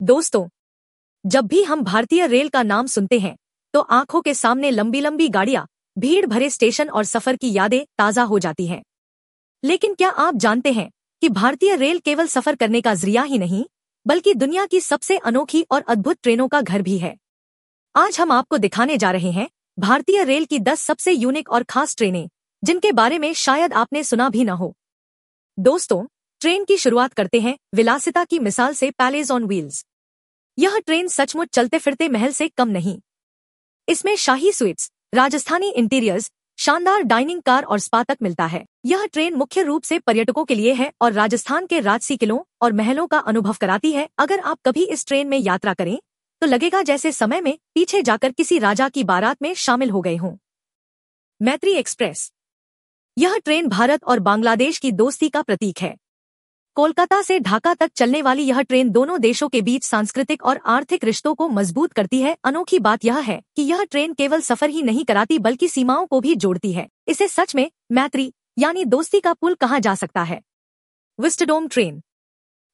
दोस्तों, जब भी हम भारतीय रेल का नाम सुनते हैं तो आंखों के सामने लंबी लंबी गाड़ियां, भीड़ भरे स्टेशन और सफर की यादें ताजा हो जाती हैं। लेकिन क्या आप जानते हैं कि भारतीय रेल केवल सफर करने का जरिया ही नहीं, बल्कि दुनिया की सबसे अनोखी और अद्भुत ट्रेनों का घर भी है। आज हम आपको दिखाने जा रहे हैं भारतीय रेल की 10 सबसे यूनिक और खास ट्रेनें, जिनके बारे में शायद आपने सुना भी न हो। दोस्तों, ट्रेन की शुरुआत करते हैं विलासिता की मिसाल से, पैलेस ऑन व्हील्स। यह ट्रेन सचमुच चलते फिरते महल से कम नहीं। इसमें शाही स्वीट्स, राजस्थानी इंटीरियर्स, शानदार डाइनिंग कार और स्पा तक मिलता है। यह ट्रेन मुख्य रूप से पर्यटकों के लिए है और राजस्थान के राजसी किलों और महलों का अनुभव कराती है। अगर आप कभी इस ट्रेन में यात्रा करें तो लगेगा जैसे समय में पीछे जाकर किसी राजा की बारात में शामिल हो गए हों। मैत्री एक्सप्रेस। यह ट्रेन भारत और बांग्लादेश की दोस्ती का प्रतीक है। कोलकाता से ढाका तक चलने वाली यह ट्रेन दोनों देशों के बीच सांस्कृतिक और आर्थिक रिश्तों को मजबूत करती है। अनोखी बात यह है कि यह ट्रेन केवल सफर ही नहीं कराती बल्कि सीमाओं को भी जोड़ती है। इसे सच में मैत्री यानी दोस्ती का पुल कहा जा सकता है। विस्टडोम ट्रेन।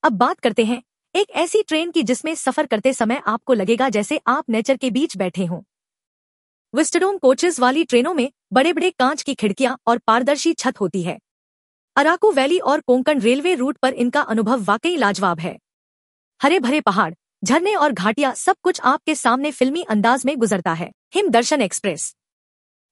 अब बात करते हैं एक ऐसी ट्रेन की जिसमें सफर करते समय आपको लगेगा जैसे आप नेचर के बीच बैठे हों। विस्टडोम कोचेस वाली ट्रेनों में बड़े बड़े कांच की खिड़कियां और पारदर्शी छत होती है। अराकू वैली और कोंकण रेलवे रूट पर इनका अनुभव वाकई लाजवाब है। हरे भरे पहाड़, झरने और घाटियां, सब कुछ आपके सामने फिल्मी अंदाज में गुजरता है। हिम दर्शन एक्सप्रेस।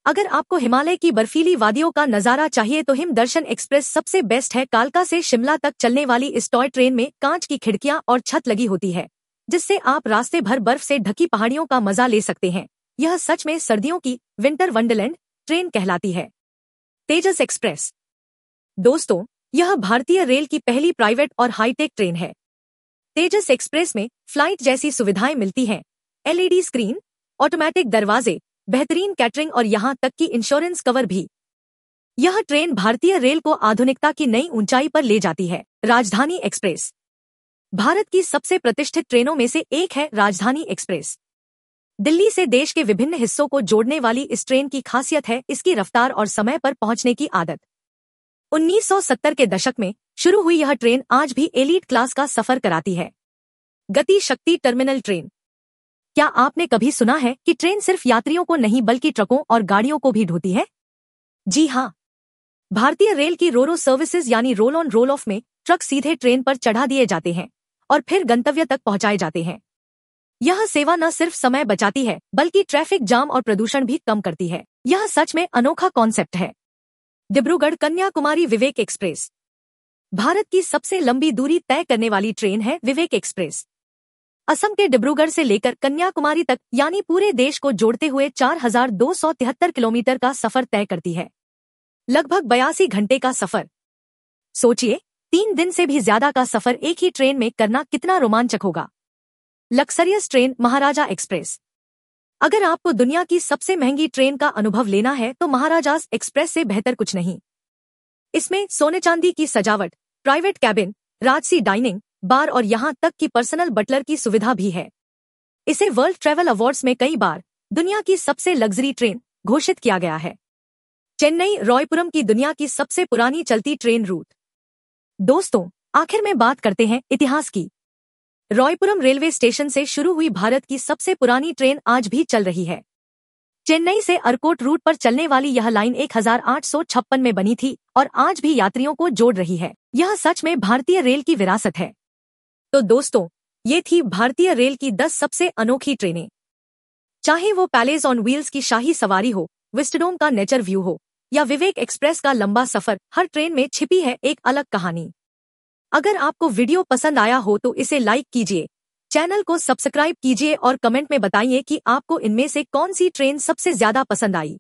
अगर आपको हिमालय की बर्फीली वादियों का नजारा चाहिए तो हिम दर्शन एक्सप्रेस सबसे बेस्ट है। कालका से शिमला तक चलने वाली इस टॉय ट्रेन में कांच की खिड़कियां और छत लगी होती है, जिससे आप रास्ते भर बर्फ से ढकी पहाड़ियों का मजा ले सकते हैं। यह सच में सर्दियों की विंटर वंडरलैंड ट्रेन कहलाती है। तेजस एक्सप्रेस। दोस्तों, यह भारतीय रेल की पहली प्राइवेट और हाईटेक ट्रेन है। तेजस एक्सप्रेस में फ्लाइट जैसी सुविधाएं मिलती हैं। एलईडी स्क्रीन, ऑटोमेटिक दरवाजे, बेहतरीन कैटरिंग और यहां तक कि इंश्योरेंस कवर भी। यह ट्रेन भारतीय रेल को आधुनिकता की नई ऊंचाई पर ले जाती है। राजधानी एक्सप्रेस। भारत की सबसे प्रतिष्ठित ट्रेनों में से एक है राजधानी एक्सप्रेस। दिल्ली से देश के विभिन्न हिस्सों को जोड़ने वाली इस ट्रेन की खासियत है इसकी रफ्तार और समय पर पहुंचने की आदत। 1970 के दशक में शुरू हुई यह ट्रेन आज भी एलीट क्लास का सफर कराती है। गति शक्ति टर्मिनल ट्रेन। क्या आपने कभी सुना है कि ट्रेन सिर्फ यात्रियों को नहीं बल्कि ट्रकों और गाड़ियों को भी ढोती है? जी हाँ, भारतीय रेल की रोरो सर्विसेज यानी रोल ऑन रोल ऑफ में ट्रक सीधे ट्रेन पर चढ़ा दिए जाते हैं और फिर गंतव्य तक पहुंचाए जाते हैं। यह सेवा न सिर्फ समय बचाती है बल्कि ट्रैफिक जाम और प्रदूषण भी कम करती है। यह सच में अनोखा कॉन्सेप्ट है। डिब्रूगढ़ कन्याकुमारी विवेक एक्सप्रेस। भारत की सबसे लंबी दूरी तय करने वाली ट्रेन है विवेक एक्सप्रेस। असम के डिब्रूगढ़ से लेकर कन्याकुमारी तक यानी पूरे देश को जोड़ते हुए 4273 किलोमीटर का सफर तय करती है। लगभग 82 घंटे का सफर। सोचिए, 3 दिन से भी ज्यादा का सफर एक ही ट्रेन में करना कितना रोमांचक होगा। लक्सरियस ट्रेन महाराजा एक्सप्रेस। अगर आपको दुनिया की सबसे महंगी ट्रेन का अनुभव लेना है तो महाराजास एक्सप्रेस से बेहतर कुछ नहीं। इसमें सोने चांदी की सजावट, प्राइवेट कैबिन, राजसी डाइनिंग, बार और यहां तक कि पर्सनल बटलर की सुविधा भी है। इसे वर्ल्ड ट्रैवल अवार्ड्स में कई बार दुनिया की सबसे लग्जरी ट्रेन घोषित किया गया है। चेन्नई रॉयपुरम की दुनिया की सबसे पुरानी चलती ट्रेन रूट। दोस्तों, आखिर में बात करते हैं इतिहास की। रॉयपुरम रेलवे स्टेशन से शुरू हुई भारत की सबसे पुरानी ट्रेन आज भी चल रही है। चेन्नई से अरकोट रूट पर चलने वाली यह लाइन 1856 में बनी थी और आज भी यात्रियों को जोड़ रही है। यह सच में भारतीय रेल की विरासत है। तो दोस्तों, ये थी भारतीय रेल की 10 सबसे अनोखी ट्रेनें। चाहे वो पैलेस ऑन व्हील्स की शाही सवारी हो, विस्टडोम का नेचर व्यू हो या विवेक एक्सप्रेस का लंबा सफर, हर ट्रेन में छिपी है एक अलग कहानी। अगर आपको वीडियो पसंद आया हो तो इसे लाइक कीजिए, चैनल को सब्सक्राइब कीजिए और कमेंट में बताइए कि आपको इनमें से कौन सी ट्रेन सबसे ज्यादा पसंद आई।